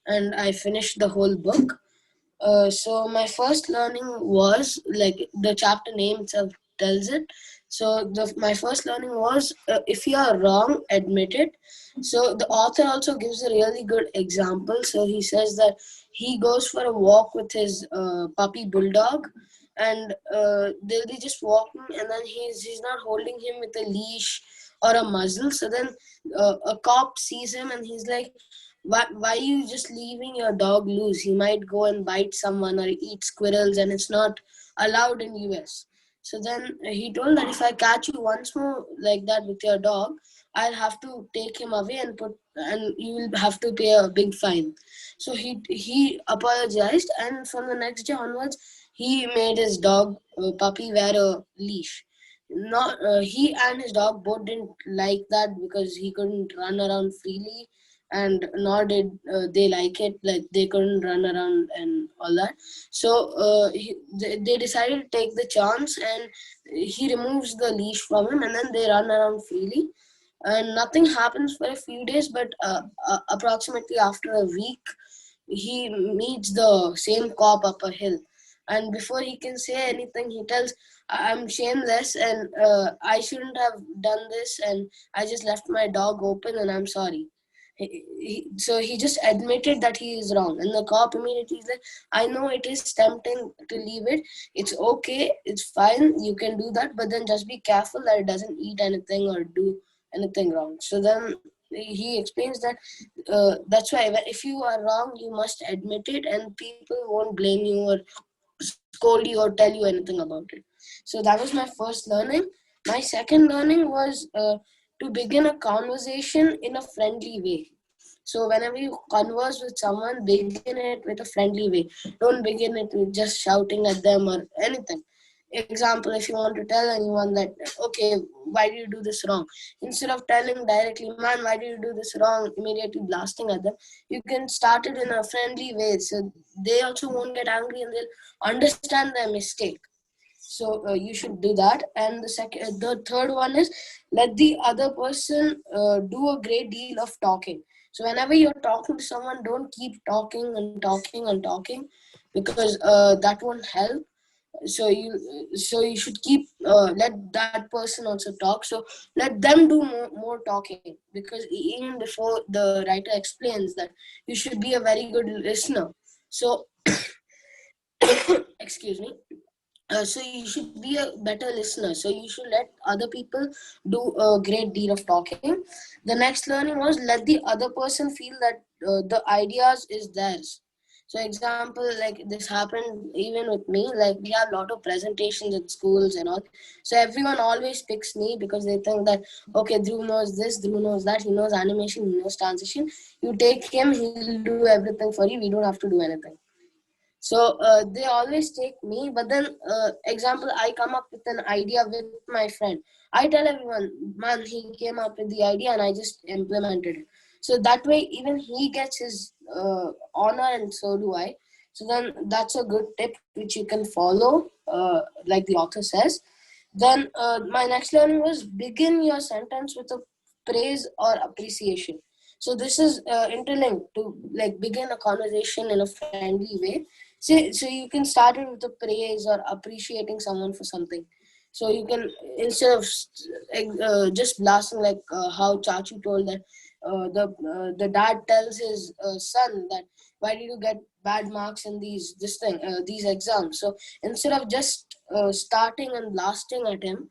and I finished the whole book. So my first learning was, like the chapter name itself tells it. So my first learning was, if you are wrong, admit it. So the author also gives a really good example. So he says that he goes for a walk with his puppy bulldog, and they'll be just walking, and then he's not holding him with a leash or a muzzle. So then a cop sees him, and he's like, why are you just leaving your dog loose? He might go and bite someone or eat squirrels, and it's not allowed in US. So then he told that if I catch you once more like that with your dog, I'll have to take him away and you will have to pay a big fine. So he apologized, and from the next day onwards, he made his dog puppy wear a leash. Not He and his dog both didn't like that because he couldn't run around freely, and nor did they like it, like they couldn't run around and all that. So they decided to take the chance, and he removes the leash from him, and then they run around freely, and nothing happens for a few days. But approximately after a week, he meets the same cop up a hill, and before he can say anything, he tells, I'm shameless, and I shouldn't have done this, and I just left my dog open, and I'm sorry. So he just admitted that he is wrong, and the cop immediately is like, I know it is tempting to leave it, it's okay, it's fine, you can do that, but then just be careful that it doesn't eat anything or do anything wrong. So then he explains that that's why if you are wrong, you must admit it, and people won't blame you or scold you or tell you anything about it. So that was my first learning. My second learning was to begin a conversation in a friendly way. So whenever you converse with someone, begin it with a friendly way. Don't begin it with just shouting at them or anything. Example, if you want to tell anyone that, okay, why do you do this wrong? Instead of telling directly, man, why do you do this wrong? Immediately blasting at them, you can start it in a friendly way. So they also won't get angry, and they'll understand their mistake. So you should do that. And the third one is, let the other person do a great deal of talking. So whenever you're talking to someone, don't keep talking and talking and talking, because that won't help. So you should keep let that person also talk. So let them do more talking, because even before the writer explains that you should be a very good listener. So excuse me. So you should be a better listener. So you should let other people do a great deal of talking. The next learning was, let the other person feel that the ideas is theirs. So example, like this happened even with me. Like we have a lot of presentations at schools and all. So everyone always picks me because they think that, okay, Dhruv knows this, Dhruv knows that, he knows animation, he knows transition. You take him, he'll do everything for you. We don't have to do anything. So they always take me, but then example, I come up with an idea with my friend. I tell everyone, man, he came up with the idea and I just implemented it. So that way, even he gets his honor, and so do I. So then that's a good tip which you can follow, like the author says. Then my next learning was, begin your sentence with a praise or appreciation. So this is interlinked to, like, begin a conversation in a friendly way. So you can start it with a praise or appreciating someone for something. So you can, instead of just blasting, like how Chachu told that the dad tells his son that, why did you get bad marks in these exams? So instead of just starting and blasting at him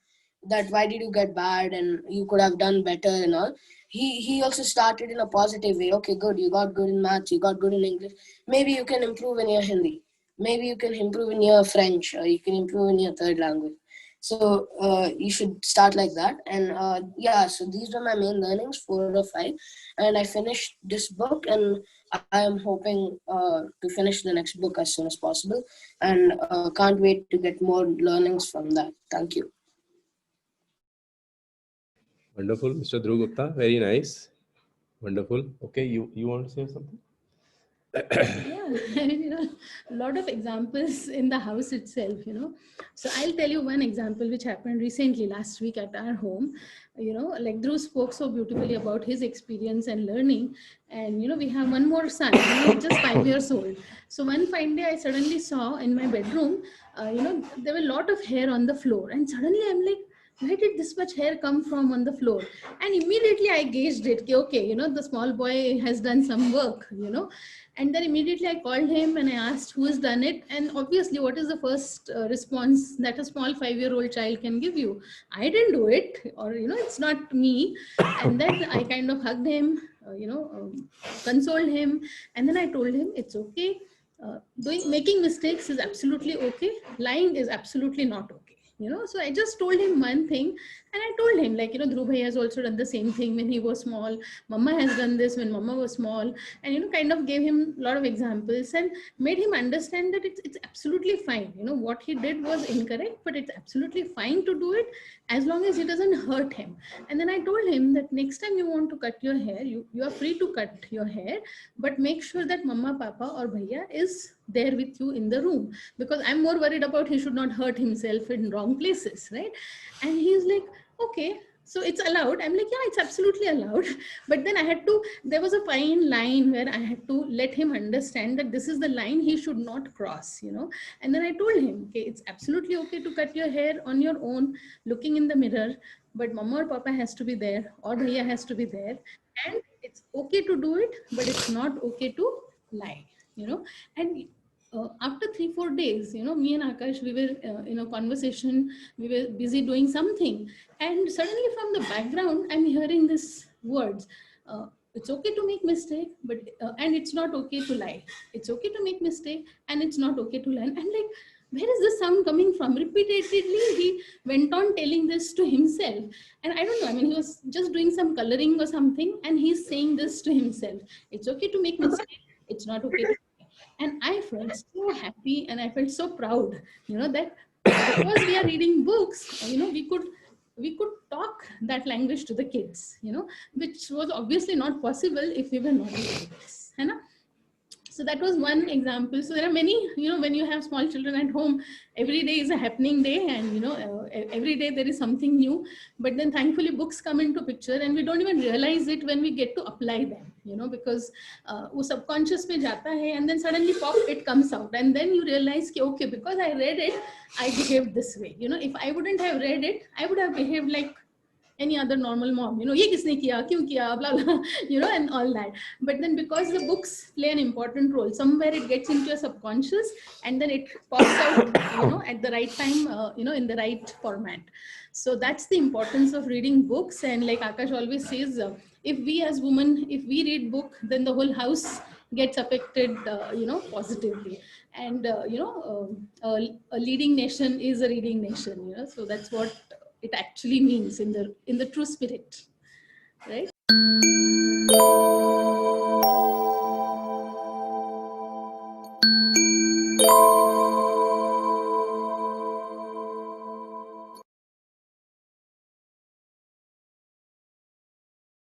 that why did you get bad and you could have done better and all, he also started in a positive way. Okay, good, you got good in maths, you got good in English, maybe you can improve in your Hindi, maybe you can improve in your French, or you can improve in your third language. So you should start like that. And yeah, so these were my main learnings, 4 or 5, and I finished this book, and I am hoping to finish the next book as soon as possible, and can't wait to get more learnings from that. Thank you. Wonderful, Mr. Dhruv Gupta. Very nice. Wonderful. Okay, you want to say something? Yeah, a lot of examples in the house itself. So I'll tell you one example which happened recently last week at our home. Like Dhruv spoke so beautifully about his experience and learning. And, we have one more son, just 5 years old. So one fine day I suddenly saw in my bedroom, there were a lot of hair on the floor. And suddenly I'm like, where did this much hair come from on the floor? And immediately I gauged it. Okay, the small boy has done some work. And then immediately I called him and I asked who has done it. And obviously, what is the first response that a small 5-year-old child can give you? I didn't do it, or it's not me. And then I kind of hugged him, consoled him, and then I told him it's okay. Making mistakes is absolutely okay. Lying is absolutely not okay. So I just told him one thing, and I told him, like, Dhruv bhai has also done the same thing when he was small. Mama has done this when mama was small. And kind of gave him a lot of examples and made him understand that it's absolutely fine. What he did was incorrect, but it's absolutely fine to do it as long as it doesn't hurt him. And then I told him that next time you want to cut your hair, you are free to cut your hair, but make sure that mama, papa or bhaiya is there with you in the room, because I'm more worried about he should not hurt himself in wrong places, right? And he's like, okay, so it's allowed. I'm like, yeah, it's absolutely allowed. But then there was a fine line where I had to let him understand that this is the line he should not cross. And then I told him, okay, it's absolutely okay to cut your hair on your own, looking in the mirror, but mama or papa has to be there, or bhaiya has to be there. And it's okay to do it, but it's not okay to lie. And after 3-4 days, me and Akash, we were in a conversation, we were busy doing something, and suddenly from the background I'm hearing these words. It's okay to make mistake, but and it's not okay to lie. It's okay to make mistake, and it's not okay to lie. And I'm like, where is this sound coming from? Repeatedly he went on telling this to himself. And I don't know, I mean, he was just doing some coloring or something, and he's saying this to himself. It's okay to make mistake, it's not okay to. And I felt so happy and I felt so proud, that because we are reading books, we could talk that language to the kids, which was obviously not possible if we were not reading books. So that was one example. So there are many, when you have small children at home, every day is a happening day, and every day there is something new. But then thankfully books come into picture, and we don't even realize it when we get to apply them, because वो subconscious में जाता है, and then suddenly pop it comes out, and then you realize कि okay, because I read it, I behaved this way. If I wouldn't have read it, I would have behaved like any other normal mom, ye kisne kiya, kyun kiya, blah blah, and all that. But then because the books play an important role, somewhere it gets into your subconscious, and then it pops out, at the right time, in the right format. So that's the importance of reading books. And like Akash always says, if we as women, if we read book, then the whole house gets affected, positively. And a leading nation is a reading nation. So that's what it actually means in the true spirit, right?